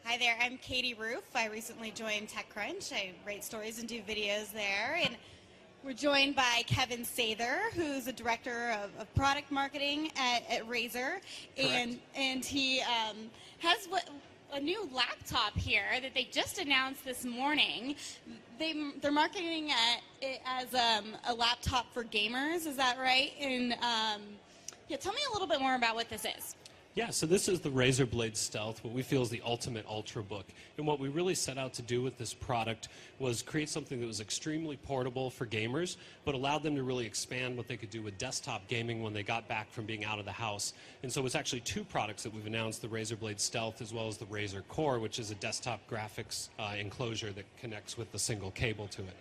Hi there, I'm Katie Roof. I recently joined TechCrunch. I write stories and do videos there. And we're joined by Kevin Sather, who's a director of product marketing at Razer. And he has a new laptop here that they just announced this morning. They're marketing it as a laptop for gamers, is that right? And yeah, tell me a little bit more about what this is. Yeah, so this is the Razer Blade Stealth, what we feel is the ultimate ultrabook. And what we really set out to do with this product was create something that was extremely portable for gamers, but allowed them to really expand what they could do with desktop gaming when they got back from being out of the house. And so it's actually two products that we've announced, the Razer Blade Stealth as well as the Razer Core, which is a desktop graphics enclosure that connects with the single cable to it.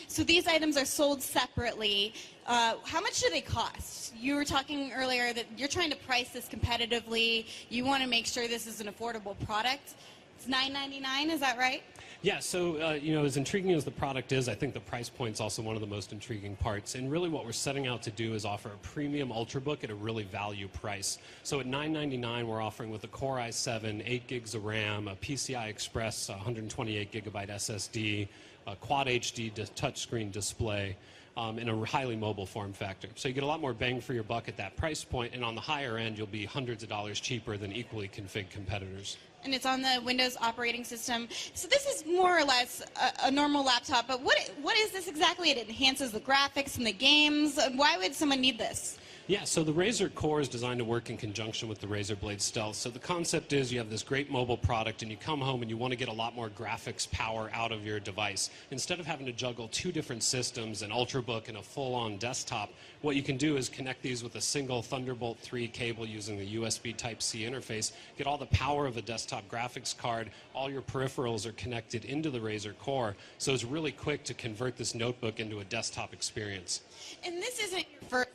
So these items are sold separately. How much do they cost? You were talking earlier that you're trying to price this competitively. You want to make sure this is an affordable product. It's $9.99, is that right? Yeah, so you know, as intriguing as the product is, I think the price point's also one of the most intriguing parts. And really what we're setting out to do is offer a premium ultrabook at a really value price. So at $9.99, we're offering with a Core i7, 8 gigs of RAM, a PCI Express 128 gigabyte SSD, a Quad HD touchscreen display, in a highly mobile form factor. So you get a lot more bang for your buck at that price point, and on the higher end, you'll be hundreds of dollars cheaper than equally configured competitors. And it's on the Windows operating system. So this is more or less a normal laptop, but what is this exactly? It enhances the graphics and the games. Why would someone need this? Yeah, so the Razer Core is designed to work in conjunction with the Razer Blade Stealth. So the concept is you have this great mobile product and you come home and you want to get a lot more graphics power out of your device. Instead of having to juggle two different systems, an Ultrabook and a full-on desktop, what you can do is connect these with a single Thunderbolt 3 cable using the USB Type-C interface, get all the power of a desktop graphics card, all your peripherals are connected into the Razer Core, so it's really quick to convert this notebook into a desktop experience. And this isn't your first notebook.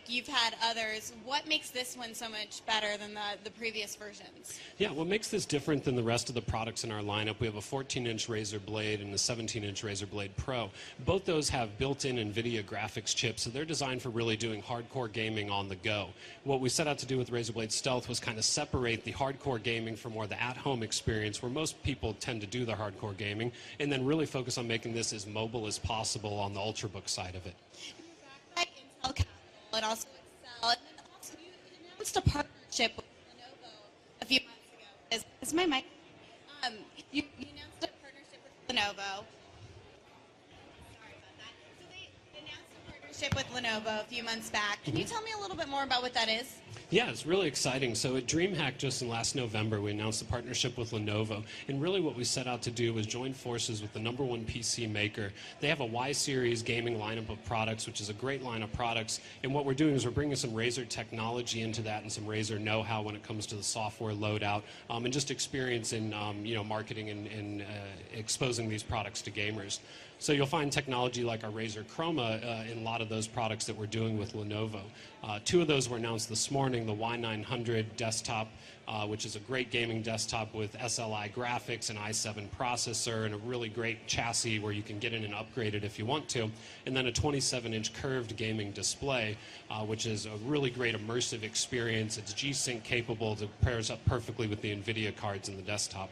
You've had others. What makes this one so much better than the previous versions? Yeah, what makes this different than the rest of the products in our lineup, we have a 14-inch Razer Blade and a 17-inch Razer Blade Pro. Both those have built-in NVIDIA graphics chips, so they're designed for really doing hardcore gaming on the go. What we set out to do with Razer Blade Stealth was kind of separate the hardcore gaming from more the at-home experience, where most people tend to do their hardcore gaming, and then really focus on making this as mobile as possible on the Ultrabook side of it. Intel Capital and also Excel, and then also you announced a partnership with Lenovo a few months ago. Is my mic? You announced a partnership with Lenovo. Sorry about that. So they announced a partnership with Lenovo a few months back. Can you tell me a little bit more about what that is? Yeah, it's really exciting. So at DreamHack just in last November, we announced a partnership with Lenovo. And really what we set out to do was join forces with the #1 PC maker. They have a Y-series gaming lineup of products, which is a great line of products. And what we're doing is we're bringing some Razer technology into that and some Razer know-how when it comes to the software loadout and just experience in marketing and exposing these products to gamers. So you'll find technology like our Razer Chroma in a lot of those products that we're doing with Lenovo. Two of those were announced this morning, the Y900 desktop, which is a great gaming desktop with SLI graphics, an i7 processor, and a really great chassis where you can get in and upgrade it if you want to. And then a 27-inch curved gaming display, which is a really great immersive experience. It's G-Sync capable. It pairs up perfectly with the NVIDIA cards in the desktop.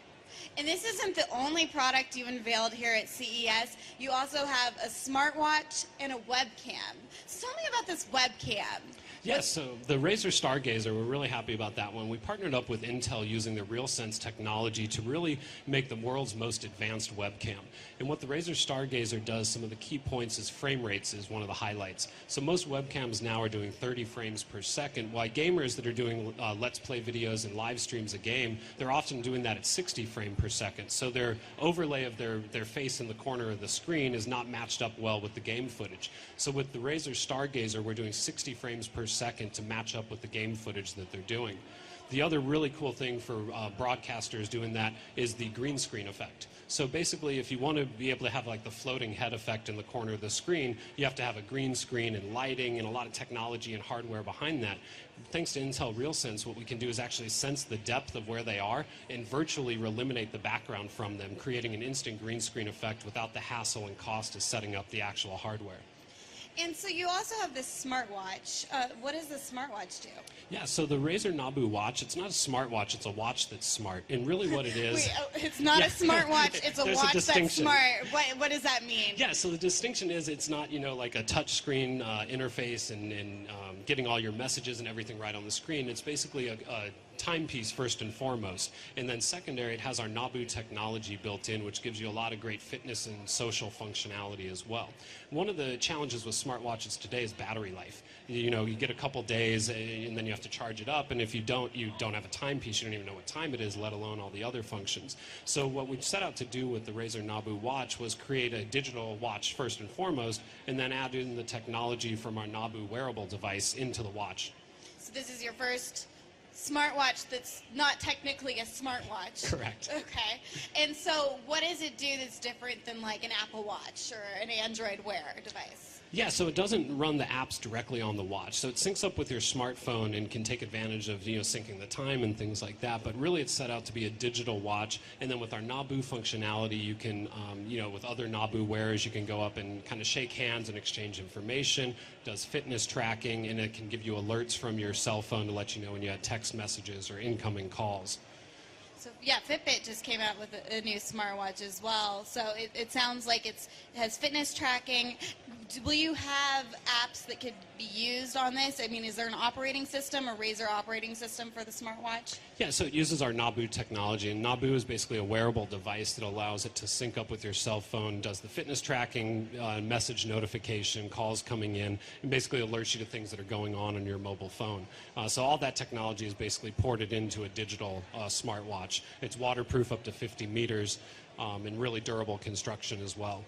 And this isn't the only product you unveiled here at CES. You also have a smartwatch and a webcam. So tell me about this webcam. Yes, so the Razer Stargazer, we're really happy about that one. We partnered up with Intel using the RealSense technology to really make the world's most advanced webcam. And what the Razer Stargazer does, some of the key points is frame rates is one of the highlights. So most webcams now are doing 30 frames per second, while gamers that are doing Let's Play videos and live streams a game, they're often doing that at 60 frames per second. So their overlay of their face in the corner of the screen is not matched up well with the game footage. So with the Razer Stargazer, we're doing 60 frames per second to match up with the game footage that they're doing. The other really cool thing for broadcasters doing that is the green screen effect. So basically, if you want to be able to have like the floating head effect in the corner of the screen, you have to have a green screen and lighting and a lot of technology and hardware behind that. Thanks to Intel RealSense, what we can do is actually sense the depth of where they are and virtually eliminate the background from them, creating an instant green screen effect without the hassle and cost of setting up the actual hardware. And so you also have this smartwatch. What does the smartwatch do? Yeah, so the Razer Nabu watch, it's not a smartwatch, it's a watch that's smart. And really what it is... Wait, it's not a smartwatch, it's a There's watch that's smart. What does that mean? Yeah, so the distinction is it's not, like a touch screen interface and getting all your messages and everything right on the screen. It's basically a timepiece first and foremost. And then secondary, it has our Nabu technology built in, which gives you a lot of great fitness and social functionality as well. One of the challenges with smartwatches today is battery life. You get a couple days and then you have to charge it up, and if you don't have a timepiece, you don't even know what time it is, let alone all the other functions. So what we set out to do with the Razer Nabu watch was create a digital watch first and foremost, and then add in the technology from our Nabu wearable device into the watch. So this is your first smartwatch that's not technically a smartwatch. Correct. Okay. And so what does it do that's different than like an Apple Watch or an Android Wear device? Yeah, so it doesn't run the apps directly on the watch. So it syncs up with your smartphone and can take advantage of syncing the time and things like that. But really it's set out to be a digital watch. And then with our Nabu functionality, you can, with other Nabu wearers, you can go up and kind of shake hands and exchange information. It does fitness tracking, and it can give you alerts from your cell phone to let you know when you had text messages or incoming calls. So yeah, Fitbit just came out with a new smartwatch as well. So it sounds like it has fitness tracking. Will you have apps that could be used on this? I mean, is there an operating system, a Razer operating system for the smartwatch? Yeah, so it uses our Nabu technology, and Nabu is basically a wearable device that allows it to sync up with your cell phone, does the fitness tracking, message notification, calls coming in, and basically alerts you to things that are going on your mobile phone. So all that technology is basically ported into a digital smartwatch. It's waterproof up to 50 meters and really durable construction as well.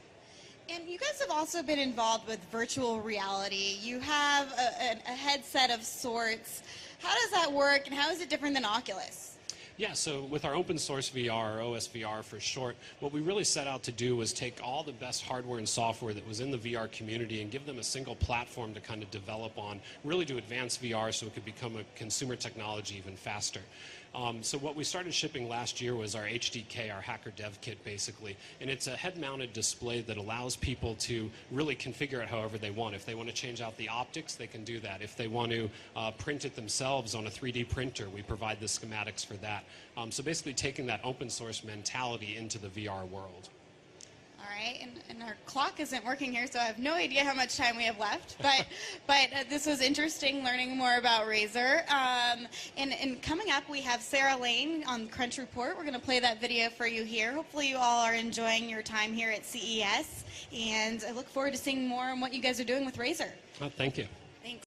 And you guys have also been involved with virtual reality. You have a headset of sorts. How does that work, and how is it different than Oculus? Yeah, so with our open source VR, or OSVR for short, what we really set out to do was take all the best hardware and software that was in the VR community and give them a single platform to kind of develop on, really to advance VR so it could become a consumer technology even faster. So what we started shipping last year was our HDK, our Hacker Dev Kit, basically. And it's a head-mounted display that allows people to really configure it however they want. If they want to change out the optics, they can do that. If they want to print it themselves on a 3D printer, we provide the schematics for that. So basically taking that open source mentality into the VR world. All right, and our clock isn't working here, so I have no idea how much time we have left. But this was interesting, learning more about Razer. And coming up, we have Sarah Lane on Crunch Report. We're going to play that video for you here. Hopefully, you all are enjoying your time here at CES, and I look forward to seeing more on what you guys are doing with Razer. Thank you.